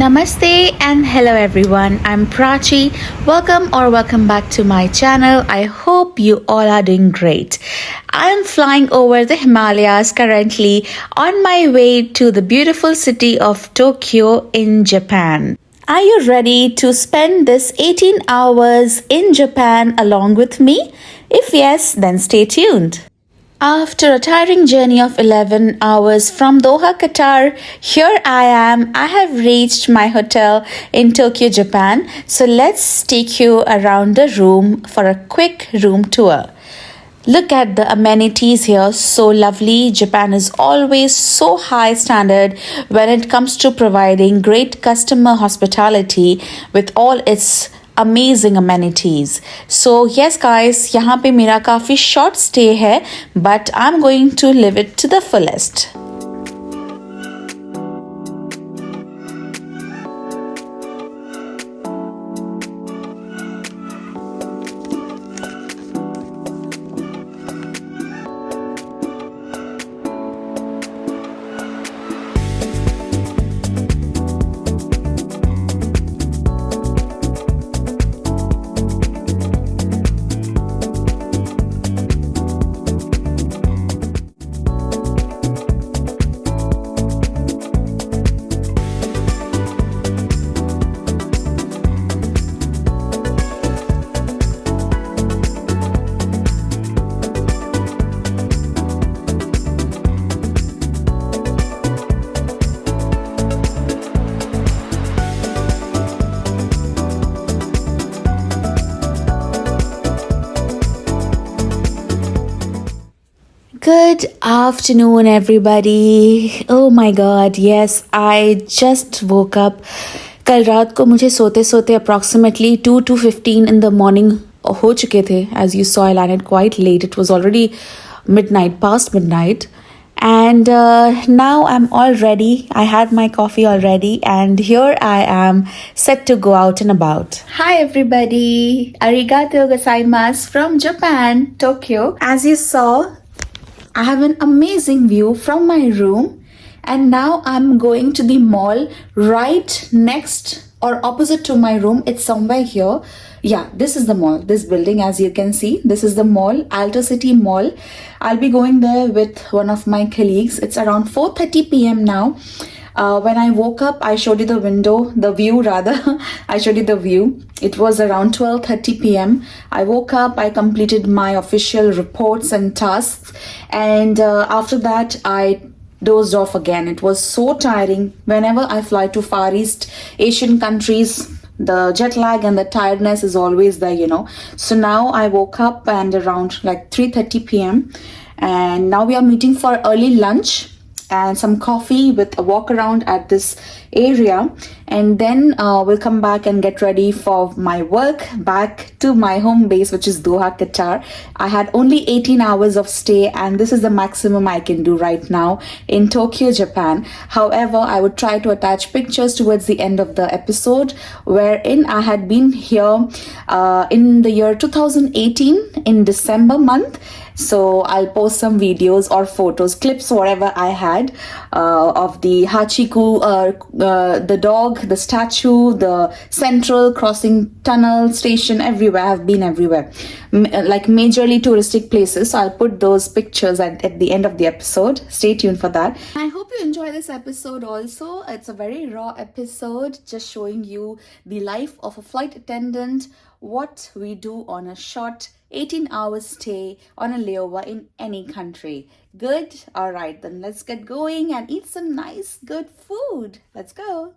Namaste and hello everyone. I'm Prachi. Welcome back to my channel. I hope you all are doing great. I'm flying over the Himalayas currently on my way to the beautiful city of Tokyo in Japan. Are you ready to spend this 18 hours in Japan along with me? If yes, then stay tuned. After a tiring journey of 11 hours from Doha, Qatar, here I am. I have reached my hotel in Tokyo, Japan. So let's take you around the room for a quick room tour. Look at the amenities here, so lovely. Japan is always so high standard when it comes to providing great customer hospitality with all its amazing amenities. So yes guys, यहाँ पे मेरा काफ़ी short stay है, but I'm going to live it to the fullest. Good afternoon, everybody. Oh my God, yes, I just woke up. कल रात को मुझे सोते सोते approximately 2:15 in the morning हो चुके थे. As you saw, I landed quite late. It was already midnight, past midnight. And now I'm all ready. I had my coffee already, and here I am set to go out and about. Hi, everybody. Arigato gozaimasu from Japan, Tokyo. As you saw, I have an amazing view from my room, and now I'm going to the mall right next or opposite to my room. It's somewhere here. Yeah, this is the mall, this building, as you can see. This is the mall, Alto City Mall. I'll be going there with one of my colleagues. It's around 4:30 p.m. now. When I woke up, I showed you the view rather. I showed you the view. It was around 12:30 p.m. I woke up, I completed my official reports and tasks, and after that, I dozed off again. It was so tiring. Whenever I fly to Far East Asian countries, the jet lag and the tiredness is always there. So now I woke up and around like 3:30 p.m. and now we are meeting for early lunch and some coffee with a walk around at this area, and then we'll come back and get ready for my work back to my home base, which is Doha, Qatar. I had only 18 hours of stay, and this is the maximum I can do right now in Tokyo, Japan. However, I would try to attach pictures towards the end of the episode, wherein I had been here in the year 2018 in December month. So I'll post some videos or photos, clips, whatever I had of the Hachiku, the dog, the statue, the central crossing tunnel station, everywhere. I've been everywhere, like majorly touristic places. So I'll put those pictures at the end of the episode. Stay tuned for that. I hope you enjoy this episode also. It's a very raw episode, just showing you the life of a flight attendant, what we do on a short 18-hour stay on a layover in any country. Good? Alright, then let's get going and eat some nice, good food. Let's go.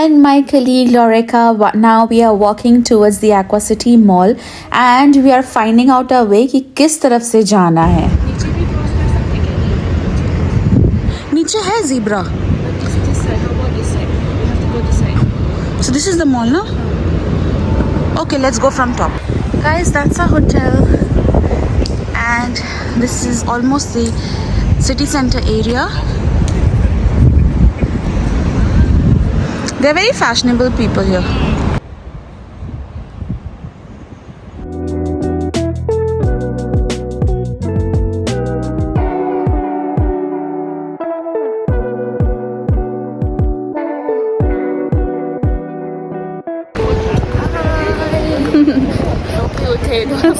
and my colleague Lorica. Now we are walking towards the Aquacity Mall and we are finding out our way कि किस तरफ से जाना है. नीचे है zebra. So this is the mall, no? Okay, let's go from top. Guys, that's our hotel. And this is almost the city center area. They're very fashionable people here.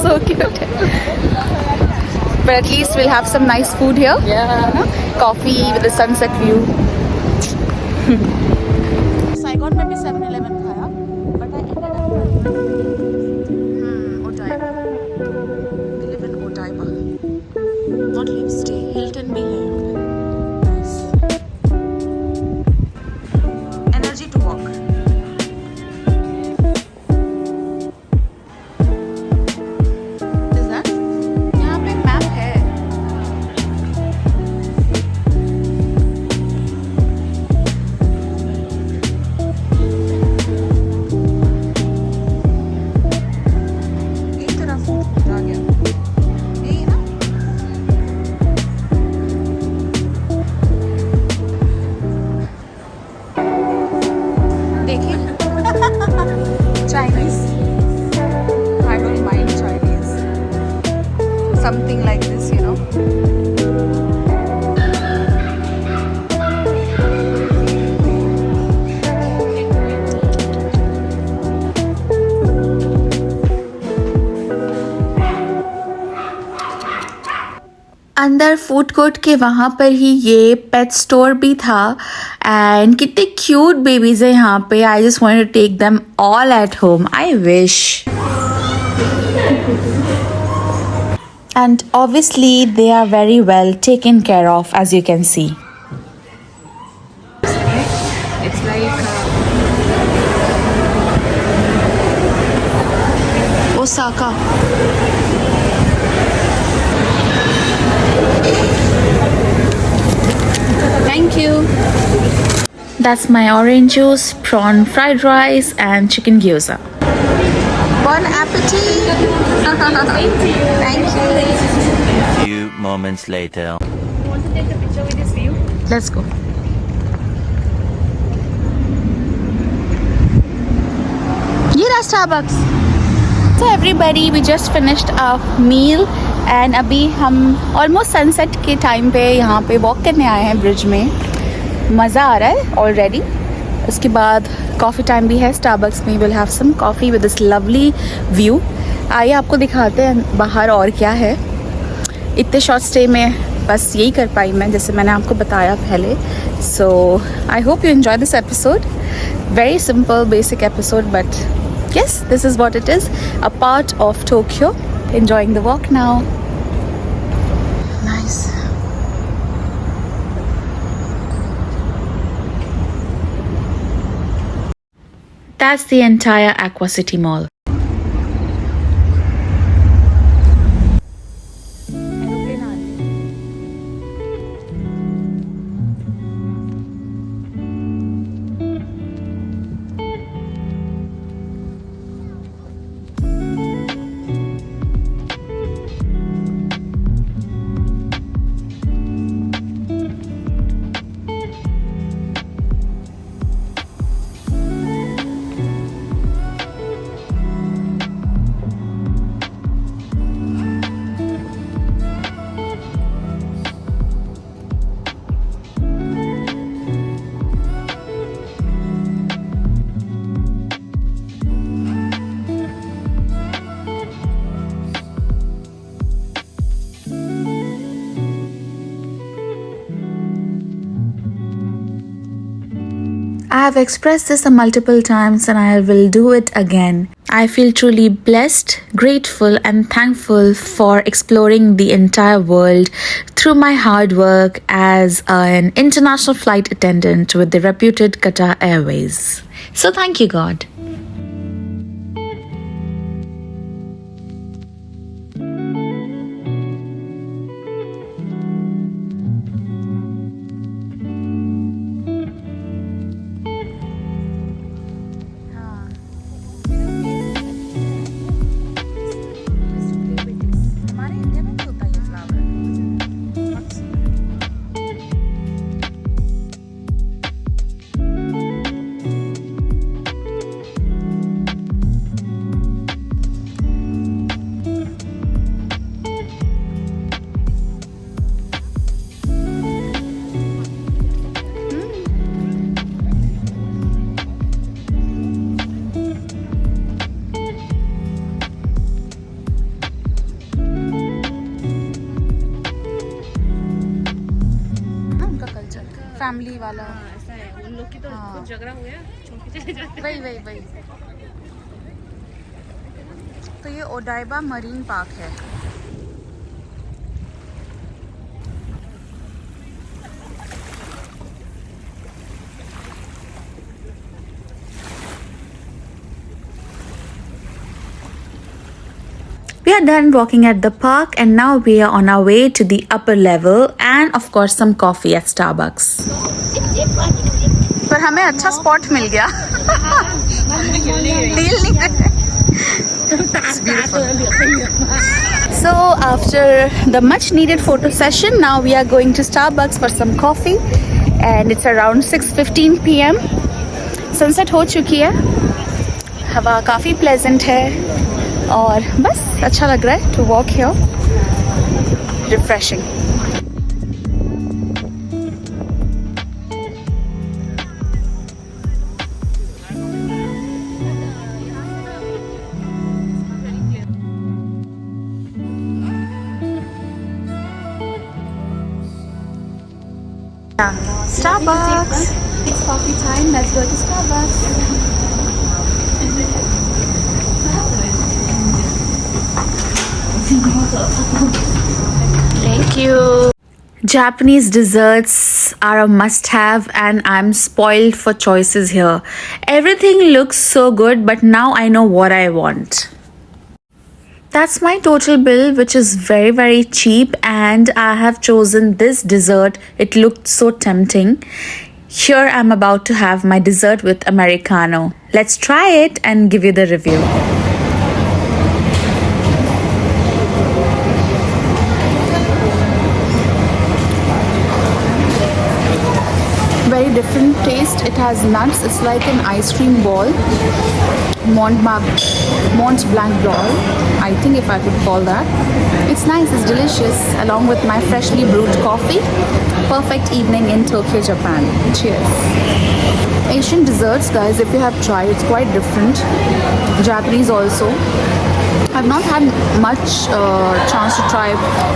So cute. But at least we'll have some nice food here. Yeah. Coffee with the sunset view. Saigon में भी 7-Eleven खाया, but I ended up Odaiba. We live in Odaiba. Not leave stay. Hilton भी है. Nice. Energy to walk. Chinese. I don't mind Chinese. Something like this, you know. अंदर food court के वहाँ पर ही ये पेट स्टोर भी था and कितने क्यूट बेबीज है यहाँ पे. I just want to take them all at home. I wish. And obviously they are very well taken care of as you can see. It's like Osaka. Thank you. That's my orange juice, prawn fried rice and chicken gyoza. Bon appetit. Thank you. A few moments later. want to take a picture with this view? Let's go. ये रहा Starbucks. So everybody, we just finished our meal and अभी हम almost sunset के time पे यहाँ पे walk करने आए हैं ब्रिज में. मज़ा आ रहा है ऑलरेडी. उसके बाद कॉफ़ी टाइम भी है स्टारबक्स में. Will have some coffee with this lovely view. आइए आपको दिखाते हैं बाहर और क्या है. इतने शॉर्ट स्टे में बस यही कर पाई मैं, जैसे मैंने आपको बताया पहले. So I hope you enjoy this episode. Very simple basic episode but yes, this is what it is, a part of Tokyo. Enjoying the walk now. Nice. That's the entire Aquacity Mall. I have expressed this multiple times and I will do it again. I feel truly blessed, grateful and thankful for exploring the entire world through my hard work as an international flight attendant with the reputed Qatar Airways. So thank you, God. Family वाला ऐसा है उन लोग की तो कुछ झगड़ा हो गया छोड़ के चले जाते वही तो ये ओडाइबा मरीन पार्क है। We are done walking at the park and now we are on our way to the upper level and of course some coffee at Starbucks. पर हमें अच्छा स्पॉट मिल गया। डील नहीं It's beautiful. So after the much needed photo session, now we are going to Starbucks for some coffee and it's around 6:15 p.m. Sunset हो चुकी है, हवा काफ़ी pleasant है और बस अच्छा लग रहा है to walk here, refreshing. Starbucks. It's coffee time. Let's go to Starbucks. Thank you. Japanese desserts are a must-have and I'm spoiled for choices here. Everything looks so good, but now I know what I want. That's my total bill, which is very, very cheap, and I have chosen this dessert. It looked so tempting. Here I'm about to have my dessert with Americano. Let's try it and give you the review. Very different taste. It has nuts. It's like an ice cream ball. Mont Blanc ball, I think, if I could call that. It's nice, it's delicious, along with my freshly brewed coffee. Perfect evening in Tokyo, Japan. Cheers. Asian desserts, guys, if you have tried, it's quite different. Japanese also. I've not had much chance to try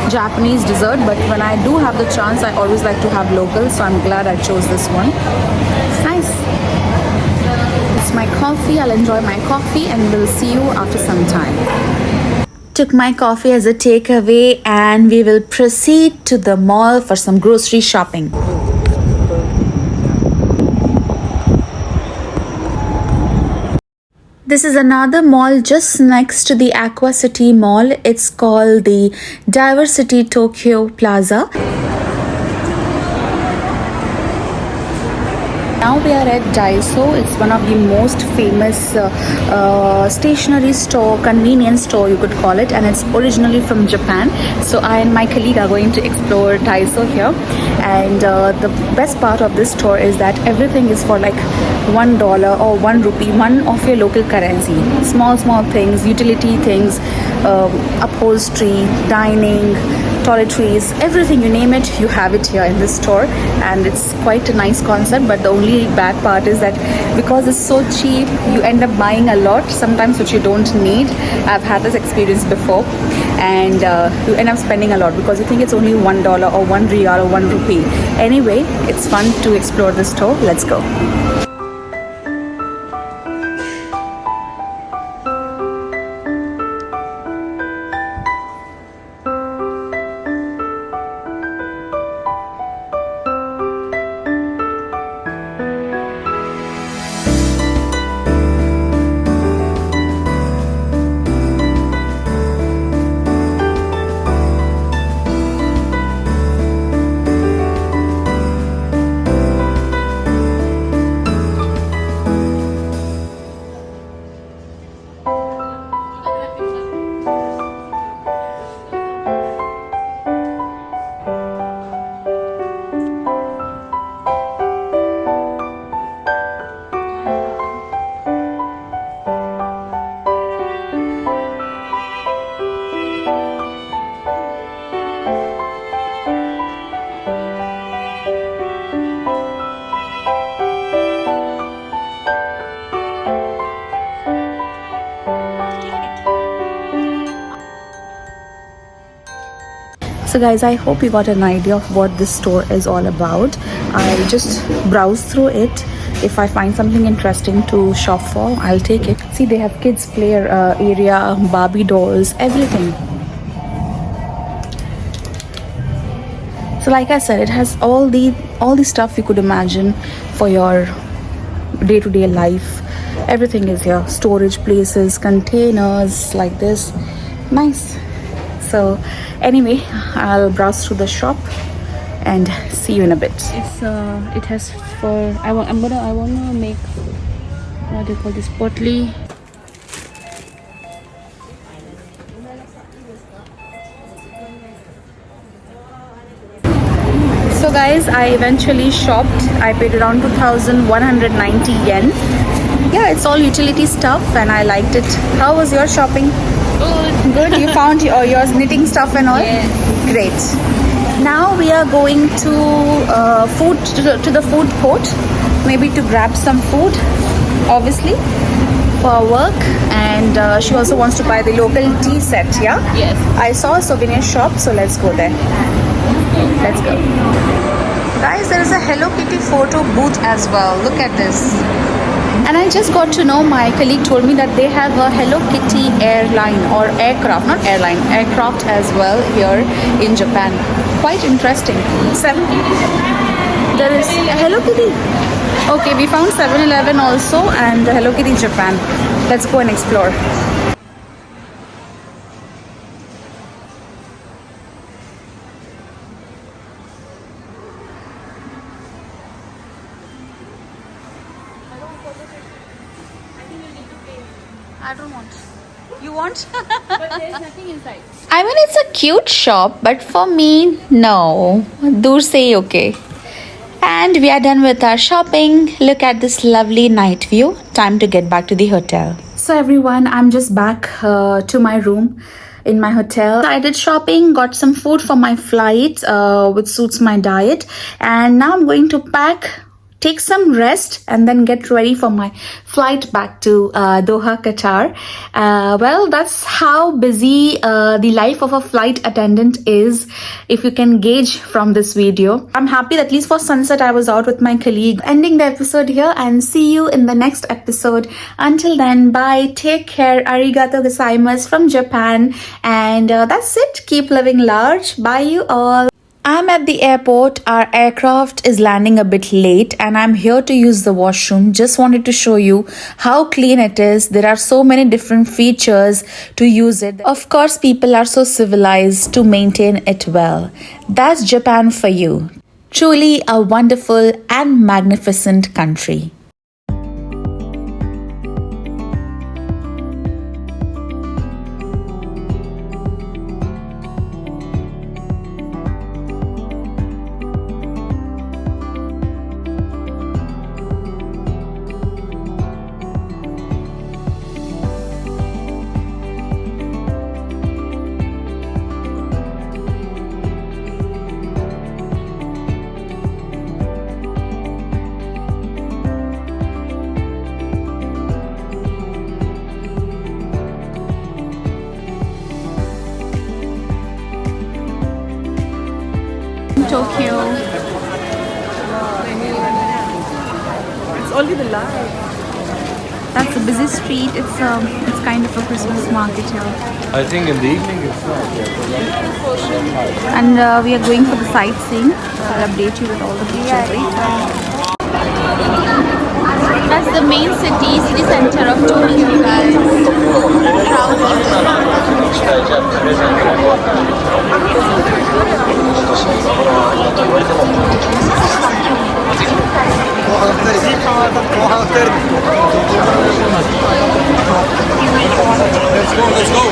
Japanese dessert, but when I do have the chance, I always like to have local, so I'm glad I chose this one. It's nice. It's my coffee. I'll enjoy my coffee and we'll see you after some time. Took my coffee as a takeaway and we will proceed to the mall for some grocery shopping. This is another mall just next to the Aqua City Mall. It's called the Diversity Tokyo Plaza. Now we are at Daiso. It's one of the most famous stationery store, convenience store you could call it, and it's originally from Japan. So I and my colleague are going to explore Daiso here. And the best part of this store is that everything is for like $1 or 1 rupee, one of your local currency. Small things, utility things, upholstery, dining, toiletries, everything, you name it, you have it here in this store. And it's quite a nice concept, but the only bad part is that because it's so cheap, you end up buying a lot sometimes which you don't need. I've had this experience before, and you end up spending a lot because you think it's only $1 or 1 real or 1 rupee. Anyway, it's fun to explore the store. Let's go. So guys, I hope you got an idea of what this store is all about. I'll just browse through it. If I find something interesting to shop for, I'll take it. See, they have kids play area, Barbie dolls, everything. So like I said, it has all the stuff you could imagine for your day-to-day life. Everything is here. Storage places, containers like this. Nice. So anyway, I'll browse through the shop and see you in a bit. It has for I want to make, what do you call this, potli. So guys, I eventually shopped. I paid around 2,190 yen. Yeah, it's all utility stuff and I liked it. How was your shopping? Good. You found yours knitting stuff and all? Yes. Great. Now we are going to the food court, maybe to grab some food, obviously, for work. And she also wants to buy the local tea set, yeah? Yes. I saw a souvenir shop, so let's go there. Let's go. Guys, there is a Hello Kitty photo booth as well. Look at this. And I just got to know, my colleague told me that they have a Hello Kitty airline or aircraft, not airline, aircraft as well here in Japan. Quite interesting. There is a Hello Kitty. Okay, we found 7-Eleven also and Hello Kitty Japan. Let's go and explore. I don't want. You want? But there's nothing inside. I mean, it's a cute shop, but for me, no. Dur se okay. And we are done with our shopping. Look at this lovely night view. Time to get back to the hotel. So everyone, I'm just back to my room in my hotel. I did shopping, got some food for my flight, which suits my diet. And now I'm going to pack, take some rest, and then get ready for my flight back to Doha, Qatar. Well, that's how busy the life of a flight attendant is, if you can gauge from this video. I'm happy that at least for sunset I was out with my colleague. Ending the episode here and see you in the next episode. Until then, bye, take care, arigato gozaimasu from Japan, and that's it. Keep living large. Bye you all. I'm at the airport. Our aircraft is landing a bit late and I'm here to use the washroom. Just wanted to show you how clean it is. There are so many different features to use it. Of course, people are so civilized to maintain it well. That's Japan for you. Truly a wonderful and magnificent country. Tokyo. It's only the light. That's a busy street. It's kind of a Christmas market here. I think in the evening it's not. And we are going for the sightseeing. I'll update you with all the pictures later. That's the main city center of Tokyo, guys. Let's go,